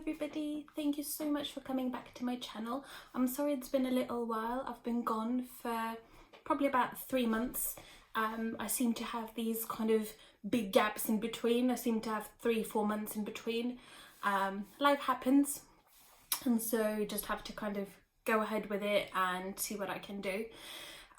everybody, thank you so much for coming back to my channel. I'm sorry it's been a little while. I've been gone for probably about 3 months. I seem to have these kind of big gaps in between. I seem to have 3-4 months in between. Life happens, and so just have to kind of go ahead with it and see what I can do.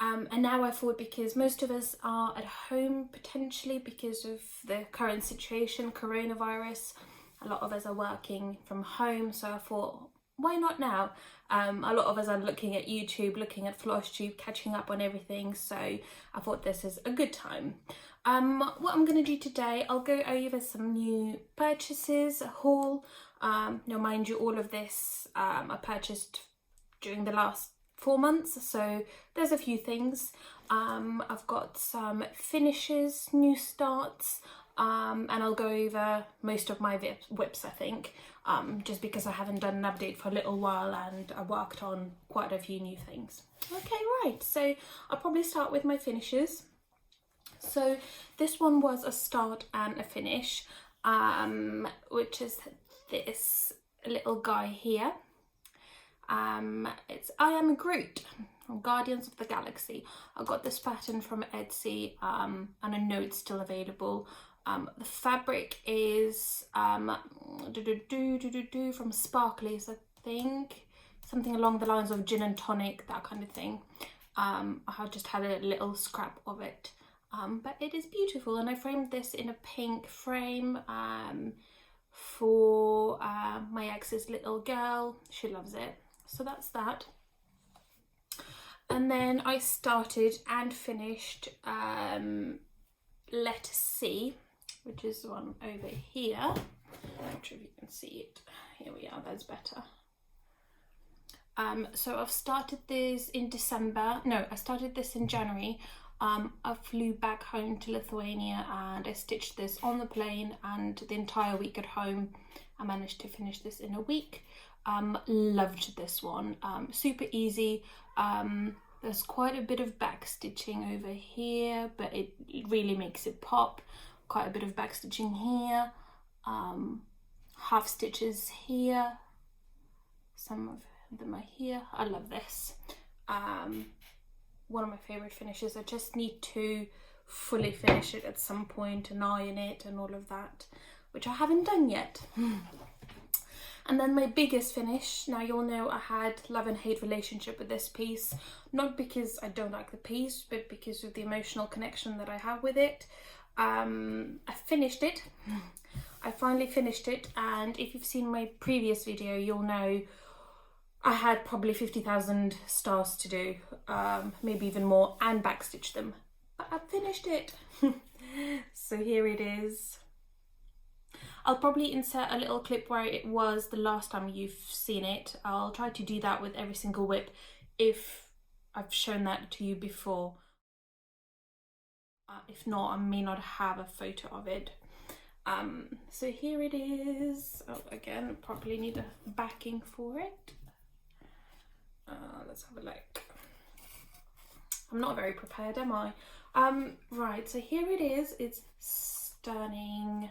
And now I thought, because most of us are at home potentially because of the current situation, coronavirus, a lot of us are working from home, so I thought, why not now? A lot of us are looking at YouTube, looking at Flosstube, catching up on everything, so I thought this is a good time. What I'm going to do today, I'll go over some new purchases, a haul. Now mind you, all of this I purchased during the last 4 months, so there's a few things. I've got some finishes, new starts, and I'll go over most of my whips, I think, just because I haven't done an update for a little while and I worked on quite a few new things. Okay, right, so I'll probably start with my finishes. So this one was a start and a finish, which is this little guy here. It's I Am Groot from Guardians of the Galaxy. I got this pattern from Etsy, and I know it's still available. The fabric is from Sparklies, I think, something along the lines of gin and tonic, that kind of thing. I just had a little scrap of it, but it is beautiful, and I framed this in a pink frame for my ex's little girl. She loves it. So that's that. And then I started and finished Letter C, which is the one over here. I'm not sure if you can see it. Here we are, that's better. So I've started this in December. No, I started this in January. I flew back home to Lithuania and I stitched this on the plane, and the entire week at home I managed to finish this in a week. Loved this one, super easy. There's quite a bit of back stitching over here, but it really makes it pop. Quite a bit of back stitching here, half stitches here, some of them are here. I love this. One of my favorite finishes. I just need to fully finish it at some point and iron it and all of that, which I haven't done yet. And then my biggest finish, now you'll know I had love and hate relationship with this piece, not because I don't like the piece, but because of the emotional connection that I have with it. I finished it. I finally finished it, and if you've seen my previous video, you'll know I had probably 50,000 stars to do, maybe even more, and backstitch them, but I finished it. So here it is. I'll probably insert a little clip where it was the last time you've seen it. I'll try to do that with every single whip if I've shown that to you before. If not, I may not have a photo of it. So here it is. Oh, again, probably need a backing for it. Let's have a look. I'm not very prepared, am I? Right, so here it is. It's stunning.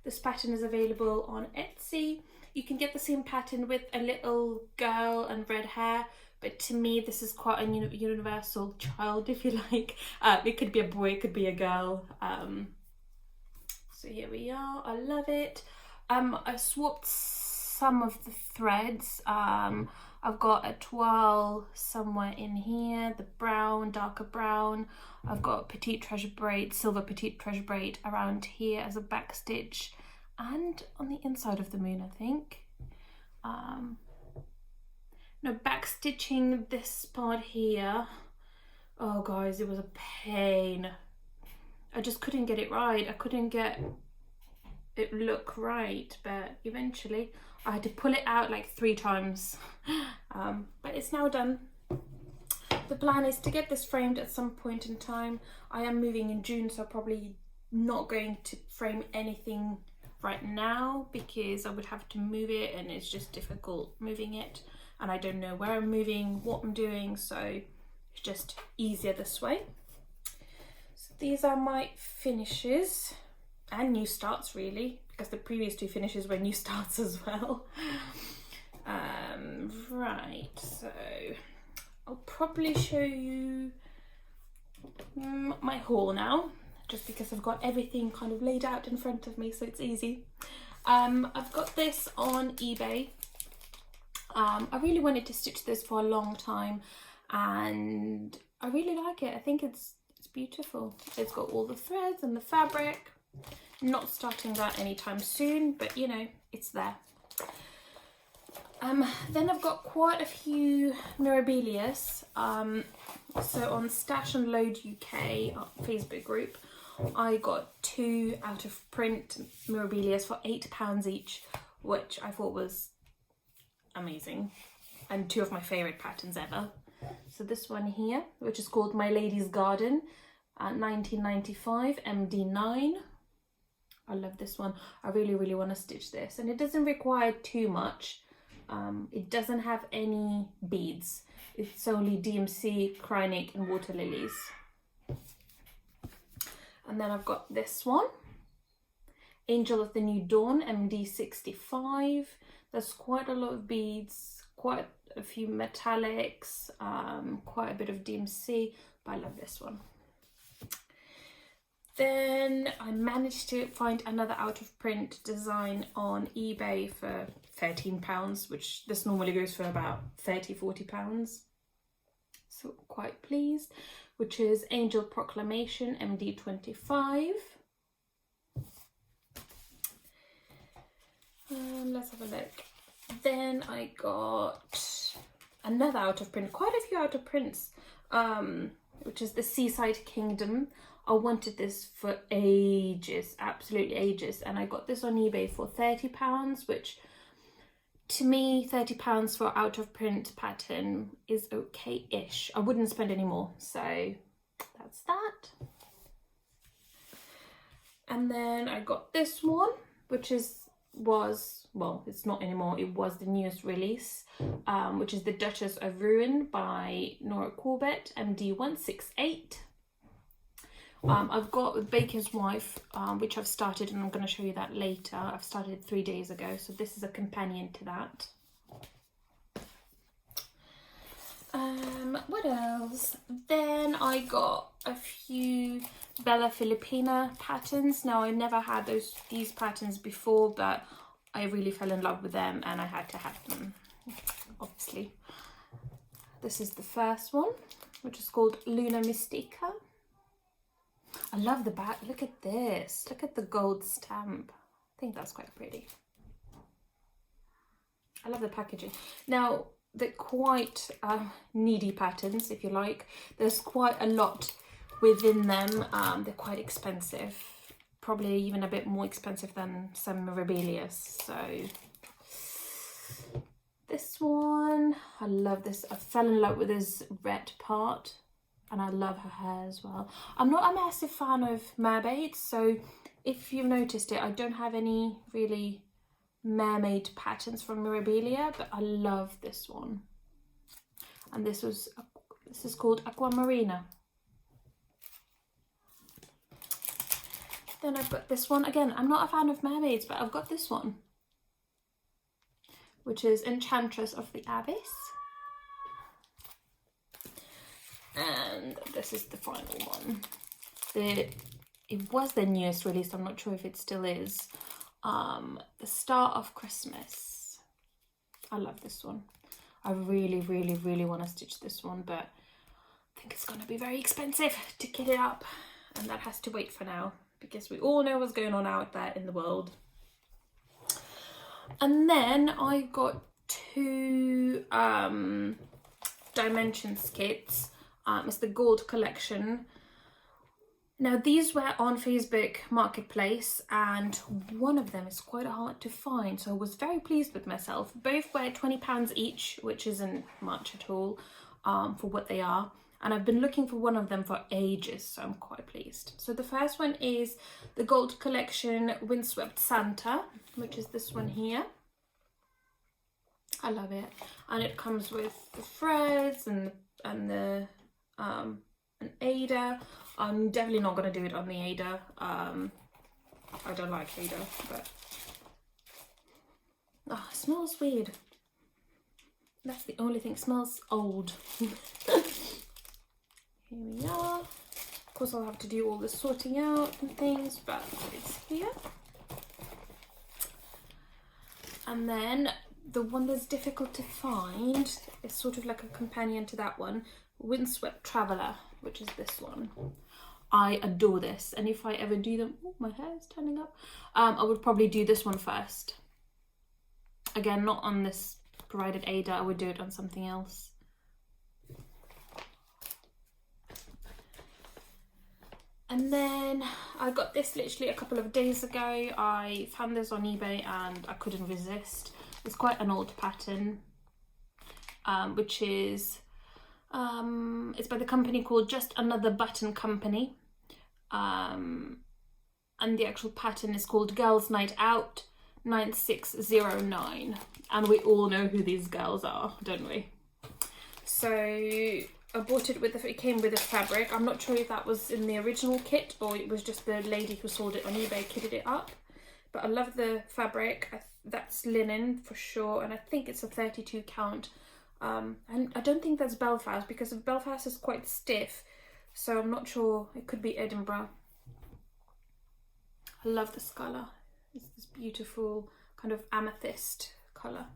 This pattern is available on Etsy. You can get the same pattern with a little girl and red hair, but to me this is quite a universal child, if you like. It could be a boy, it could be a girl. So here we are. I love it. I swapped some of the threads. I've got a toile somewhere in here, the brown, darker brown. I've got petite treasure braid, silver petite treasure braid around here as a back stitch, and on the inside of the moon, I think. No, back stitching this part here. Oh guys, it was a pain. I just couldn't get it right. I couldn't get it look right, but eventually I had to pull it out like 3 times. But it's now done. The plan is to get this framed at some point in time. I am moving in June, so I'm probably not going to frame anything right now because I would have to move it, and it's just difficult moving it, and I don't know where I'm moving, what I'm doing, so it's just easier this way. So these are my finishes. and new starts really, because the previous 2 finishes were new starts as well. Right, so I'll probably show you my haul now, just because I've got everything kind of laid out in front of me, so it's easy. I've got this on eBay. I really wanted to stitch this for a long time, and I really like it. I think it's beautiful. It's got all the threads and the fabric. Not starting that anytime soon, but you know, it's there. Then I've got quite a few Mirabilias. So on Stash and Load UK Facebook group, I got 2 out of print Mirabilias for £8 each, which I thought was amazing, and 2 of my favourite patterns ever. So this one here, which is called My Lady's Garden, 1995 MD9. I love this one. I really want to stitch this, and it doesn't require too much. It doesn't have any beads. It's only DMC, Krynic and water lilies. And then I've got this one, Angel of the New Dawn, MD65. There's quite a lot of beads, quite a few metallics, quite a bit of DMC, but I love this one. Then I managed to find another out of print design on eBay for £13, which this normally goes for about £30–40. So quite pleased, which is Angel Proclamation MD25. Let's have a look. Then I got another out of print, quite a few out of prints, which is the Seaside Kingdom. I wanted this for ages, absolutely ages, and I got this on eBay for £30, which to me, £30 for out of print pattern is okay-ish. I wouldn't spend any more, so that's that. And then I got this one, which was, well, it's not anymore, it was the newest release, which is the Duchess of Ruin by Nora Corbett, MD168. I've got Baker's Wife, which I've started, and I'm going to show you that later. I've started 3 days ago, so this is a companion to that. What else? Then I got a few Bella Filipina patterns. Now, I never had these patterns before, but I really fell in love with them and I had to have them, obviously. This is the first one, which is called Luna Mystica. I love the back. Look at this. Look at the gold stamp. I think that's quite pretty. I love the packaging. Now, they're quite needy patterns, if you like. There's quite a lot within them. They're quite expensive. Probably even a bit more expensive than some Mirabilias. So this one, I love this. I fell in love with this red part. And I love her hair as well. I'm not a massive fan of mermaids, so if you've noticed it, I don't have any really mermaid patterns from Mirabilia, but I love this one. And this is called Aquamarina. Then I've got this one. Again, I'm not a fan of mermaids, but I've got this one, which is Enchantress of the Abyss. And this is the final one. It was the newest release. I'm not sure if it still is. The Star of Christmas. I love this one. I really want to stitch this one, but I think it's going to be very expensive to kit it up, and that has to wait for now because we all know what's going on out there in the world. And then I got 2 Dimensions kits. It's the gold collection. Now these were on Facebook Marketplace, and one of them is quite hard to find, so I was very pleased with myself. Both were £20 each, which isn't much at all for what they are, and I've been looking for one of them for ages, so I'm quite pleased. So the first one is the gold collection Windswept Santa, which is this one here. I love it, and it comes with the threads and the an Ada. I'm definitely not going to do it on the Ada. I don't like Ada, but oh, it smells weird. That's the only thing. It smells old. Here we are. Of course, I'll have to do all the sorting out and things, but it's here. And then the one that's difficult to find is sort of like a companion to that one, Windswept Traveller, which is this one. I adore this, and if I ever do them, oh, my hair is turning up. I would probably do this one first. Again, not on this provided Ada, I would do it on something else. And then I got this literally a couple of days ago. I found this on eBay and I couldn't resist. It's quite an old pattern, which is, it's by the company called Just Another Button Company. And the actual pattern is called Girls Night Out 9609. And we all know who these girls are, don't we? So I bought it with it came with a fabric. I'm not sure if that was in the original kit or it was just the lady who sold it on eBay kitted it up. But I love the fabric. That's linen for sure, and I think it's a 32 count. And I don't think that's Belfast, because Belfast is quite stiff, so I'm not sure. It could be Edinburgh. I love this colour. It's this beautiful kind of amethyst colour.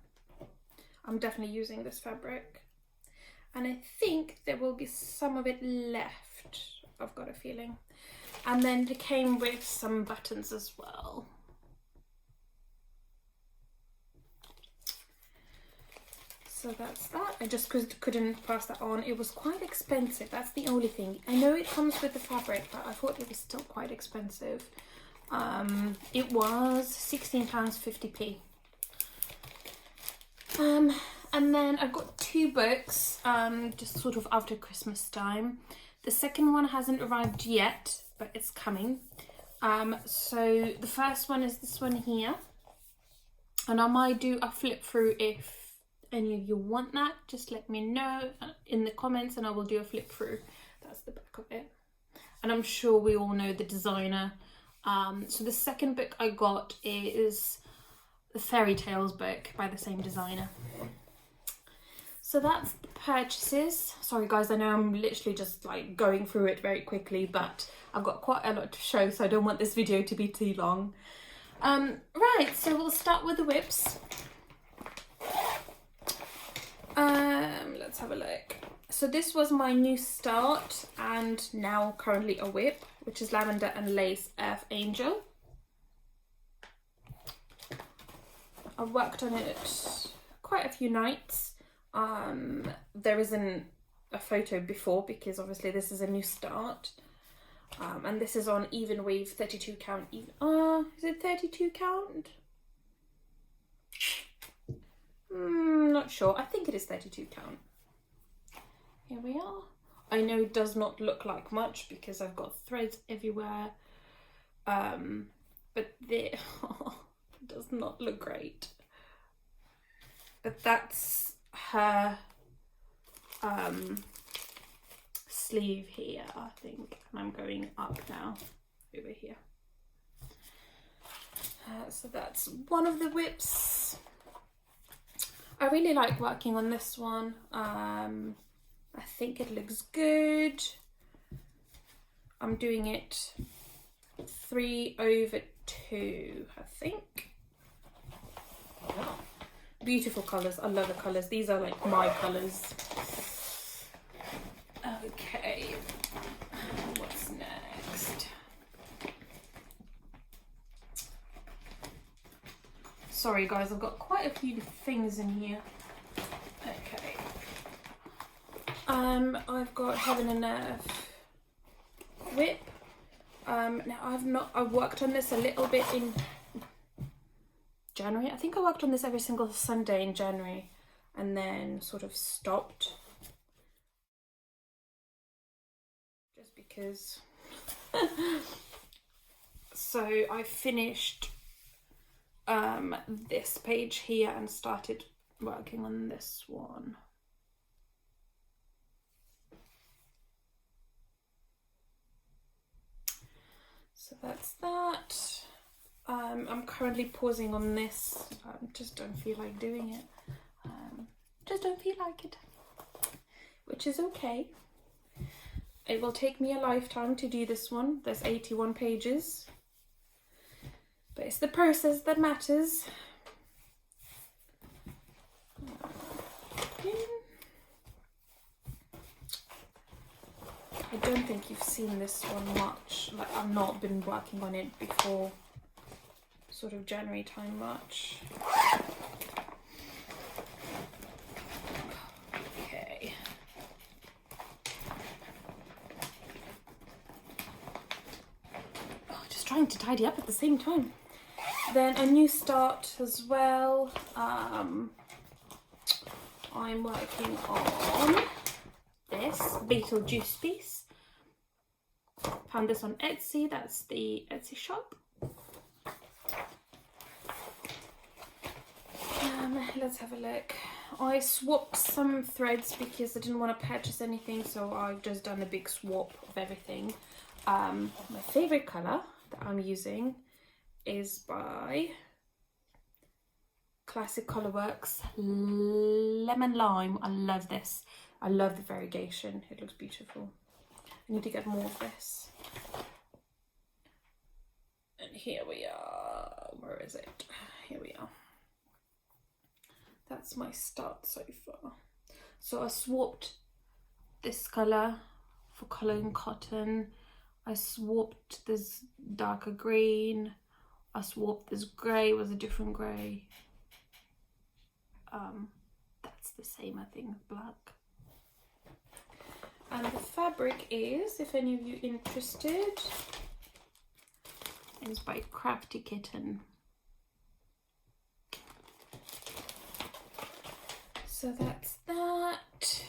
I'm definitely using this fabric. And I think there will be some of it left. I've got a feeling. And then it came with some buttons as well. So that's that. I just couldn't pass that on. It was quite expensive. That's the only thing. I know it comes with the fabric, but I thought it was still quite expensive. It was £16.50p. And then I've got two books, just sort of after Christmas time. The second one hasn't arrived yet, but it's coming. So the first one is this one here. And I might do a flip through if any of you want that. Just let me know in the comments and I will do a flip through. That's the back of it. And I'm sure we all know the designer. So the second book I got is the Fairy Tales book by the same designer. So that's the purchases. Sorry guys, I know I'm literally just like going through it very quickly, but I've got quite a lot to show, so I don't want this video to be too long. Right, so we'll start with the whips. Let's have a look. So this was my new start and now currently a whip, which is Lavender and Lace Earth Angel. I've worked on it quite a few nights. There isn't a photo before because obviously this is a new start. And this is on even weave 32 count. Is it 32 count? Not sure. I think it is 32 count. Here we are. I know it does not look like much because I've got threads everywhere. But it does not look great. But that's her sleeve here, I think. And I'm going up now, over here. So that's one of the whips. I really like working on this one. I think it looks good. I'm doing it 3/2, I think. Beautiful colours. I love the colours. These are like my colours. Okay. What's next? Sorry guys, I've got quite a few things in here. Okay. I've got Heaven and Earth whip. Now I've worked on this a little bit in January. I think I worked on this every single Sunday in January and then sort of stopped. Just because. So I finished this page here and started working on this one. So that's that. I'm currently pausing on this. Just don't feel like doing it. Just don't feel like it, which is okay. It will take me a lifetime to do this one. There's 81 pages, but it's the process that matters. I don't think you've seen this one much. Like, I've not been working on it before sort of January time much. Okay. Oh, just trying to tidy up at the same time. Then a new start as well. I'm working on this Beetlejuice piece. Found this on Etsy. That's the Etsy shop. Let's have a look. I swapped some threads because I didn't want to purchase anything, so I've just done a big swap of everything. My favorite color that I'm using is by Classic Colorworks Lemon Lime. I love this. I love the variegation. It looks beautiful. I need to get more of this. And here we are. Where is it? Here we are. That's my start so far. So I swapped this colour for coloring cotton. I swapped this darker green. I swapped this grey with a different grey. That's the same, I think, black. And the fabric is, if any of you interested, is by Crafty Kitten. So that's that.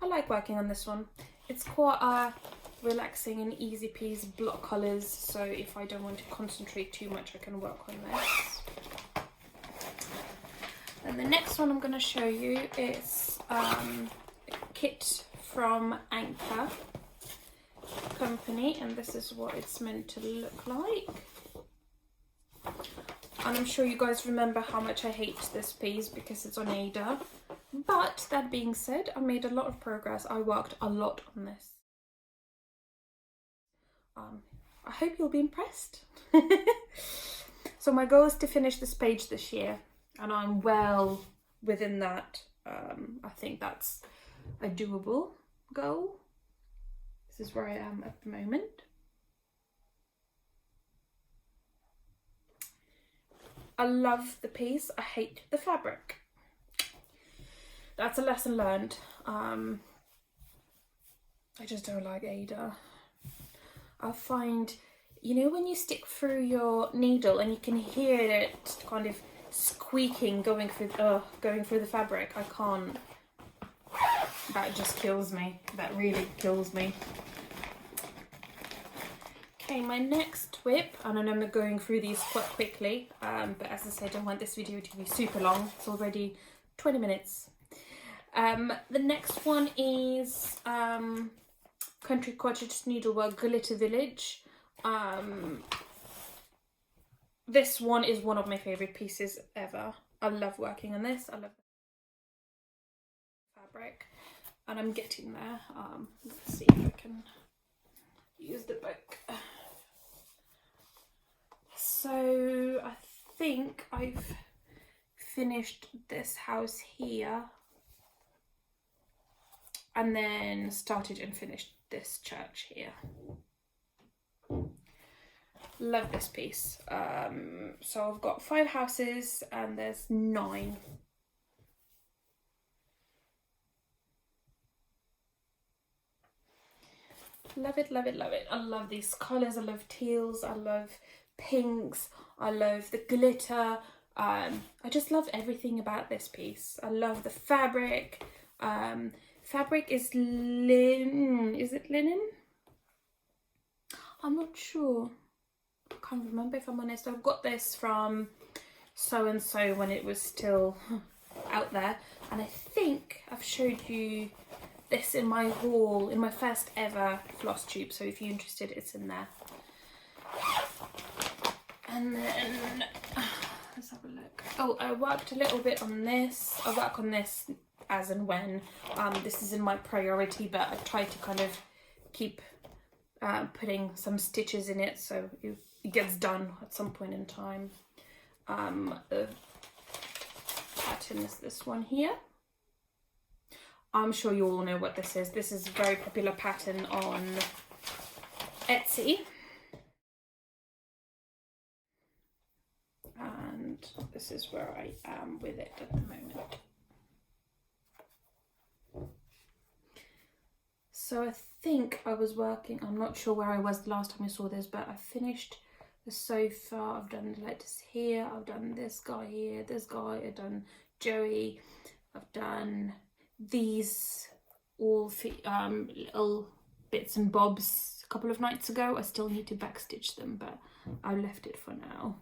I like working on this one. It's quite a relaxing and easy piece, block colours, so if I don't want to concentrate too much I can work on this. And the next one I'm going to show you is a kit from Anchor Company, and this is what it's meant to look like. And I'm sure you guys remember how much I hate this piece because it's on Ada. But that being said, I made a lot of progress. I worked a lot on this. I hope you'll be impressed. So my goal is to finish this page this year, and I'm well within that. I think that's a doable goal. This is where I am at the moment. I love the piece, I hate the fabric. That's a lesson learned. I just don't like Ada. I find, you know, when you stick through your needle and you can hear it kind of squeaking going through the fabric, I can't. That just kills me. That really kills me. Okay, my next whip, and I know I'm going through these quite quickly, but as I said, I don't want this video to be super long. It's already 20 minutes. The next one is Country Cottage Needlework Glitter Village. This one is one of my favourite pieces ever. I love working on this. I love the fabric, and I'm getting there. Let's see if I can use the book. So I think I've finished this house here and then started and finished this church here. Love this piece. So I've got 5 houses and there's 9. Love it, love it, love it. I love these colours. I love teals. I love pinks. I love the glitter. I just love everything about this piece. I love the fabric. Fabric is linen. Is it linen? I'm not sure. I can't remember if I'm honest. I've got this from So and So when it was still out there, and I think I've showed you this in my haul, in my first ever Flosstube, so if you're interested, it's in there. And then let's have a look. Oh, I worked a little bit on this. I work on this as and when. This isn't my priority, but I try to kind of keep putting some stitches in it so it gets done at some point in time. The pattern is this one here. I'm sure you all know what this is. This is a very popular pattern on Etsy. And this is where I am with it at the moment. So I think I was working, I'm not sure where I was the last time I saw this, but I finished the sofa. I've done the lettuce here, I've done this guy here, this guy, I've done Joey, I've done these all little bits and bobs a couple of nights ago. I still need to backstitch them, but I left it for now.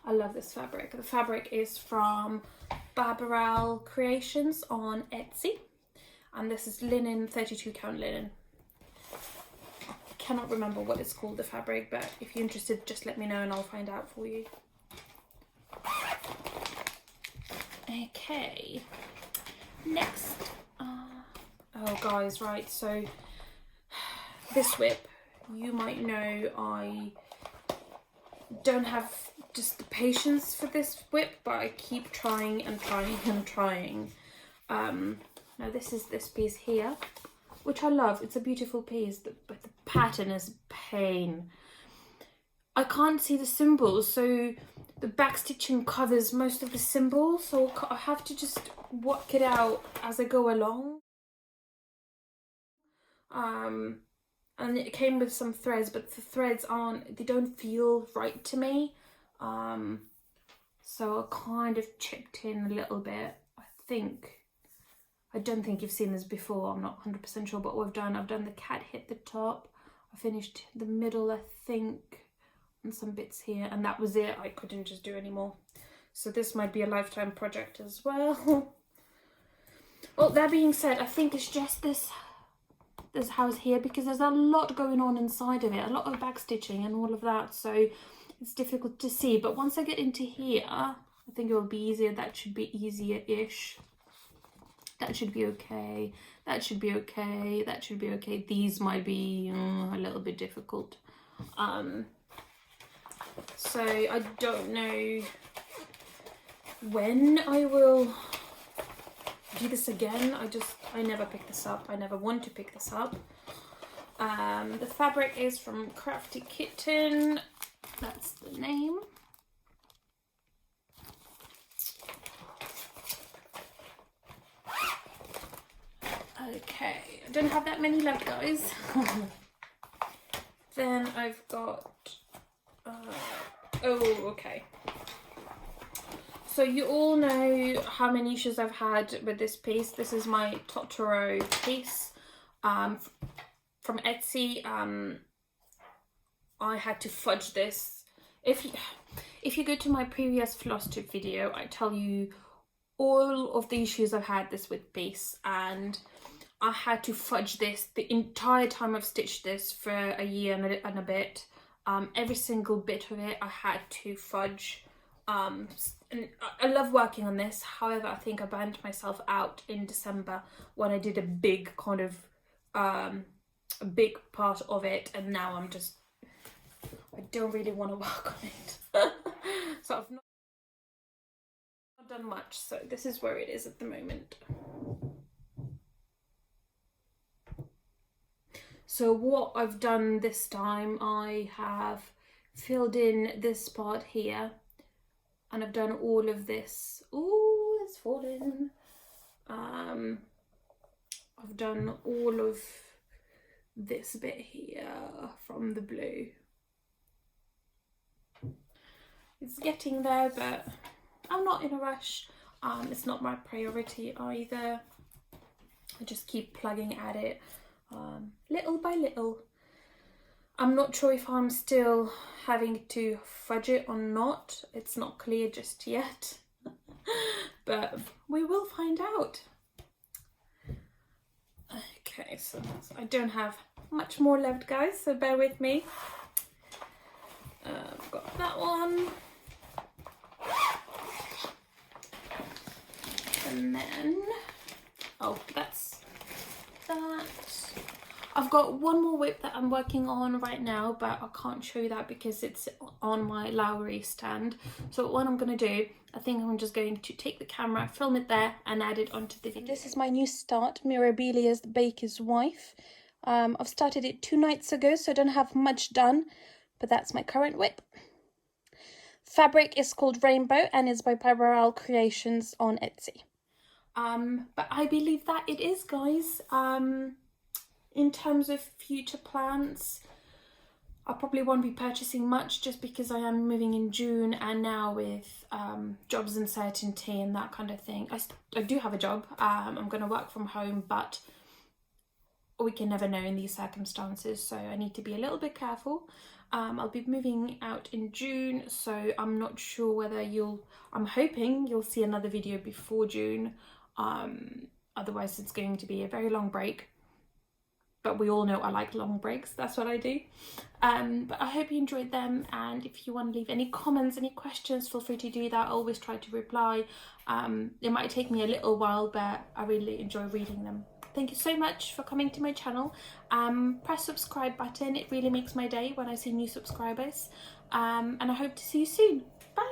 I love this fabric. The fabric is from Mirabilias Creations on Etsy, and this is linen, 32 count linen. I cannot remember what it's called, the fabric, but if you're interested, just let me know and I'll find out for you. Okay, next. Oh guys, right, so this whip, you might know I don't have just the patience for this whip, but I keep trying and trying and trying. Now this is this piece here, which I love. It's a beautiful piece, but the pattern is pain. I can't see the symbols, so the backstitching covers most of the symbols, so I have to just work it out as I go along. And it came with some threads, but the threads they don't feel right to me. So I kind of chipped in a little bit. I don't think you've seen this before, I'm not 100% sure, but what I've done the cat hit the top, I finished the middle, I think, and some bits here, and that was it. I couldn't just do any more. So this might be a lifetime project as well. Well, that being said, I think it's just this house here, because there's a lot going on inside of it, a lot of backstitching and all of that, so it's difficult to see. But once I get into here, I think it will be easier. That should be easier-ish. That should be okay. That should be okay. That should be okay. These might be a little bit difficult. So I don't know when I will do this again. I never pick this up. I never want to pick this up. The fabric is from Crafty Kitten. That's the name. Okay, I don't have that many left, guys. Then I've got okay. So you all know how many issues I've had with this piece. This is my Totoro piece from Etsy. I had to fudge this. If you go to my previous Flosstube video, I tell you all of the issues I've had this with piece, and I had to fudge this the entire time I've stitched this for a year and a bit. Every single bit of it I had to fudge. And I love working on this. However, I think I burnt myself out in December when I did a big kind of a big part of it, and now I don't really want to work on it. So I've not done much, so this is where it is at the moment. So what I've done this time, I have filled in this part here, and I've done all of this. Ooh, it's fallen. I've done all of this bit here from the blue. It's getting there, but I'm not in a rush. It's not my priority either. I just keep plugging at it little by little. I'm not sure if I'm still having to fudge it or not. It's not clear just yet, but we will find out. Okay, so I don't have much more left, guys, so bear with me. I've got that one. And then, oh, that's that. I've got one more whip that I'm working on right now, but I can't show you that because it's on my Lowry stand. So what I'm going to do, I think I'm just going to take the camera, film it there and add it onto the video. This is my new start, Mirabilias, the Baker's Wife. I've started it 2 nights ago, so I don't have much done, but that's my current whip. Fabric is called Rainbow and is by Parallel Creations on Etsy. But I believe that it is, guys. In terms of future plans, I probably won't be purchasing much just because I am moving in June, and now with jobs uncertainty and that kind of thing. I do have a job. I'm going to work from home, but we can never know in these circumstances, so I need to be a little bit careful. I'll be moving out in June, so I'm not sure whether I'm hoping you'll see another video before June. Otherwise it's going to be a very long break. But we all know I like long breaks, that's what I do. But I hope you enjoyed them, and if you want to leave any comments, any questions, feel free to do that. I always try to reply. It might take me a little while, but I really enjoy reading them. Thank you so much for coming to my channel. Press subscribe button, it really makes my day when I see new subscribers. And I hope to see you soon. Bye!